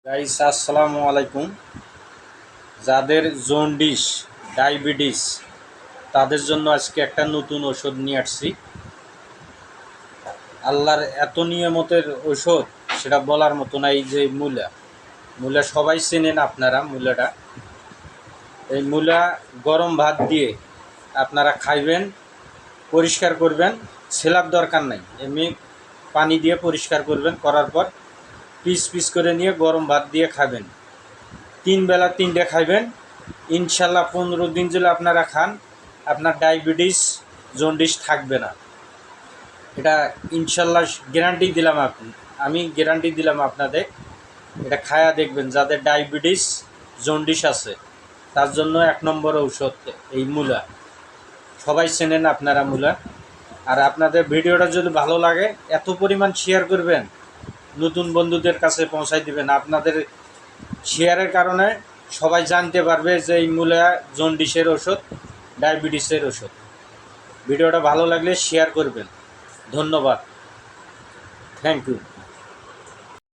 Guys আসসালামু আলাইকুম। যাদের জন্ডিস, ডায়াবেটিস তাদের জন্য আজকে একটা নতুন ওষুধ নিয়ে আসছি। আল্লাহর এত নিয়ামতের ওষুধ সেটা বলার মতো না। এই যে মূলা, মূলা সবাই চেনেন আপনারা। মূলাটা, এই মূলা গরম ভাত দিয়ে আপনারা খাইবেন, পরিষ্কার করবেন, ছেলার দরকার নাই, এমনি পানি দিয়ে পরিষ্কার করবেন, করার পর পিস পিস করে নিয়ে গরম ভাত দিয়ে খাবেন। 3 বেলা 3টে খাইবেন। ইনশাল্লাহ 15 দিন যদি আপনারা খান, আপনার ডায়াবেটিস, জন্ডিস থাকবে না। এটা ইনশাল্লাহ গ্যারান্টি দিলাম। আমি গ্যারান্টি দিলাম আপনাদের। এটা খায়া দেখবেন, যাদের ডায়াবেটিস, জন্ডিস আছে তার জন্য 1 নম্বর ঔষধ এই মূলা। সবাই চেনেন আপনারা মূলা। আর আপনাদের ভিডিওটা যদি ভালো লাগে এত পরিমাণ শেয়ার করবেন, নতুন বন্ধুদের কাছে পৌঁছাই দিবেন। আপনাদের শেয়ারের কারণে সবাই জানতে পারবে যে এই মূলা জন্ডিসের ওষুধ, ডায়াবেটিসের ওষুধ। ভিডিওটা ভালো লাগলে শেয়ার করবেন। ধন্যবাদ। Thank you.